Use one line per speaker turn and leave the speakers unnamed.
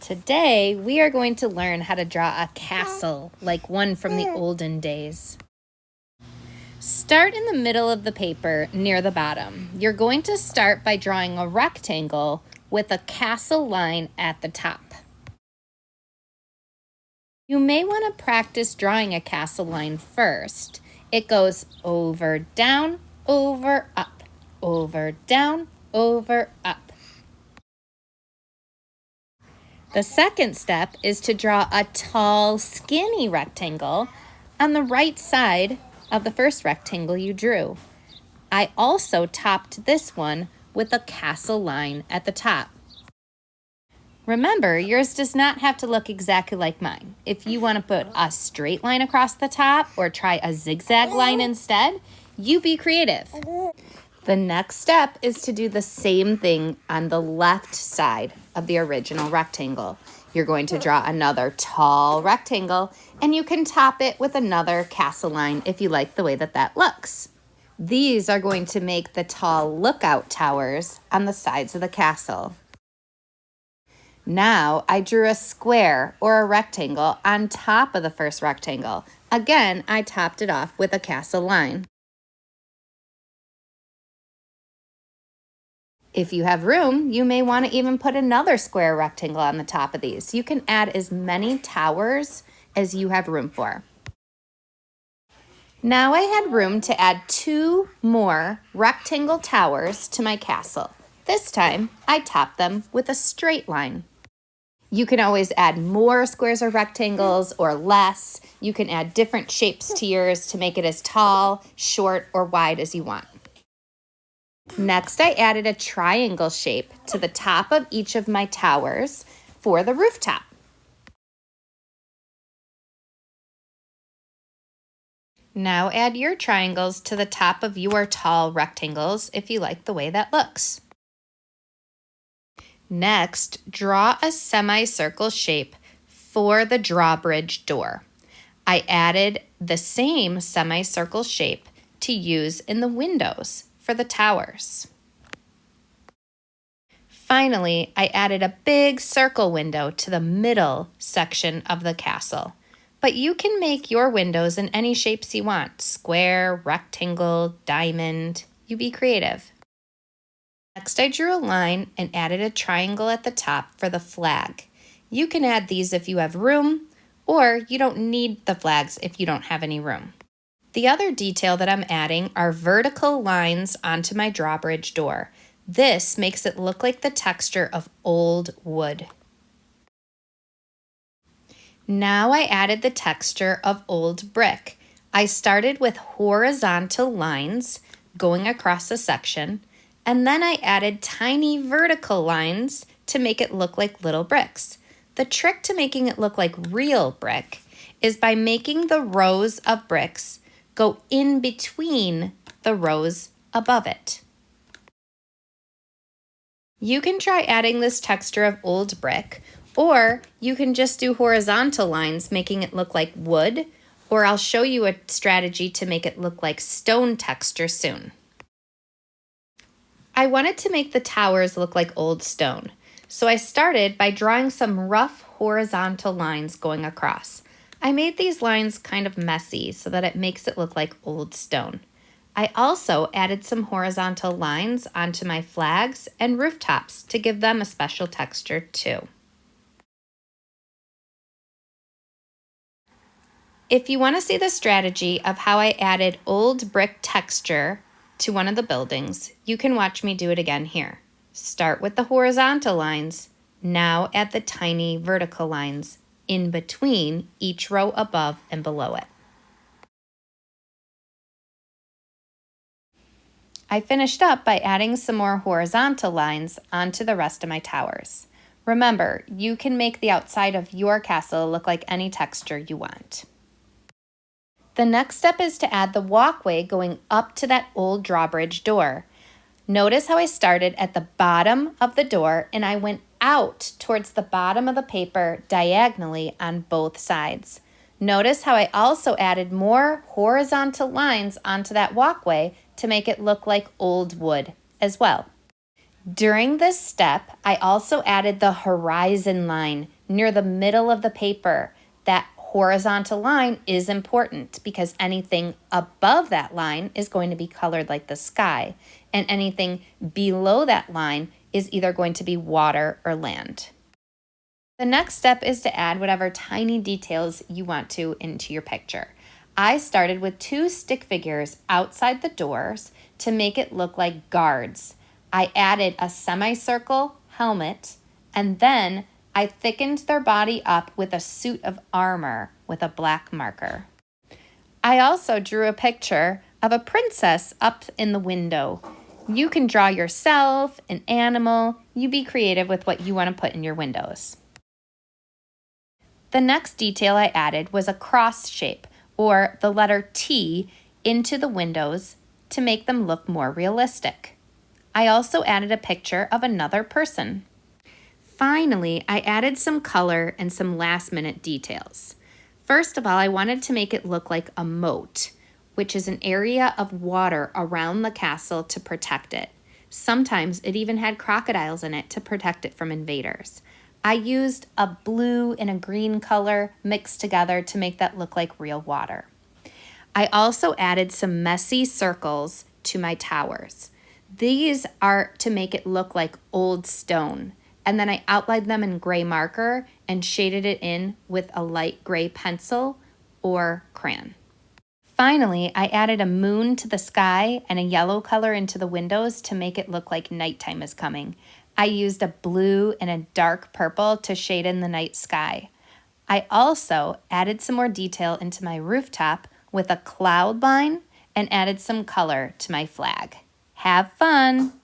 Today, we are going to learn how to draw a castle, like one from the olden days. Start in the middle of the paper near the bottom. You're going to start by drawing a rectangle with a castle line at the top. You may want to practice drawing a castle line first. It goes over, down, over, up, over, down, over, up. The second step is to draw a tall, skinny rectangle on the right side of the first rectangle you drew. I also topped this one with a castle line at the top. Remember, yours does not have to look exactly like mine. If you want to put a straight line across the top or try a zigzag line instead, you be creative. The next step is to do the same thing on the left side of the original rectangle. You're going to draw another tall rectangle, and you can top it with another castle line if you like the way that looks. These are going to make the tall lookout towers on the sides of the castle. Now I drew a square or a rectangle on top of the first rectangle. Again, I topped it off with a castle line. If you have room, you may want to even put another square rectangle on the top of these. You can add as many towers as you have room for. Now I had room to add 2 more rectangle towers to my castle. This time, I topped them with a straight line. You can always add more squares or rectangles or less. You can add different shapes to yours to make it as tall, short, or wide as you want. Next, I added a triangle shape to the top of each of my towers for the rooftop. Now add your triangles to the top of your tall rectangles if you like the way that looks. Next, draw a semicircle shape for the drawbridge door. I added the same semicircle shape to use in the windows for the towers. Finally, I added a big circle window to the middle section of the castle. But you can make your windows in any shapes you want: square, rectangle, diamond. You be creative. Next, I drew a line and added a triangle at the top for the flag. You can add these if you have room, or you don't need the flags if you don't have any room. The other detail that I'm adding are vertical lines onto my drawbridge door. This makes it look like the texture of old wood. Now I added the texture of old brick. I started with horizontal lines going across a section, and then I added tiny vertical lines to make it look like little bricks. The trick to making it look like real brick is by making the rows of bricks go in between the rows above it. You can try adding this texture of old brick, or you can just do horizontal lines making it look like wood, or I'll show you a strategy to make it look like stone texture soon. I wanted to make the towers look like old stone, so I started by drawing some rough horizontal lines going across. I made these lines kind of messy so that it makes it look like old stone. I also added some horizontal lines onto my flags and rooftops to give them a special texture too. If you want to see the strategy of how I added old brick texture to one of the buildings, you can watch me do it again here. Start with the horizontal lines, now add the tiny vertical lines in between each row above and below it. I finished up by adding some more horizontal lines onto the rest of my towers. Remember, you can make the outside of your castle look like any texture you want. The next step is to add the walkway going up to that old drawbridge door. Notice how I started at the bottom of the door and I went out towards the bottom of the paper diagonally on both sides. Notice how I also added more horizontal lines onto that walkway to make it look like old wood as well. During this step, I also added the horizon line near the middle of the paper. That horizontal line is important because anything above that line is going to be colored like the sky, and anything below that line is either going to be water or land. The next step is to add whatever tiny details you want to into your picture. I started with 2 stick figures outside the doors to make it look like guards. I added a semicircle helmet, and then I thickened their body up with a suit of armor with a black marker. I also drew a picture of a princess up in the window. You can draw yourself, an animal. You be creative with what you want to put in your windows. The next detail I added was a cross shape, or the letter T, into the windows to make them look more realistic. I also added a picture of another person. Finally, I added some color and some last-minute details. First of all, I wanted to make it look like a moat, which is an area of water around the castle to protect it. Sometimes it even had crocodiles in it to protect it from invaders. I used a blue and a green color mixed together to make that look like real water. I also added some messy circles to my towers. These are to make it look like old stone. And then I outlined them in gray marker and shaded it in with a light gray pencil or crayon. Finally, I added a moon to the sky and a yellow color into the windows to make it look like nighttime is coming. I used a blue and a dark purple to shade in the night sky. I also added some more detail into my rooftop with a cloud line and added some color to my flag. Have fun!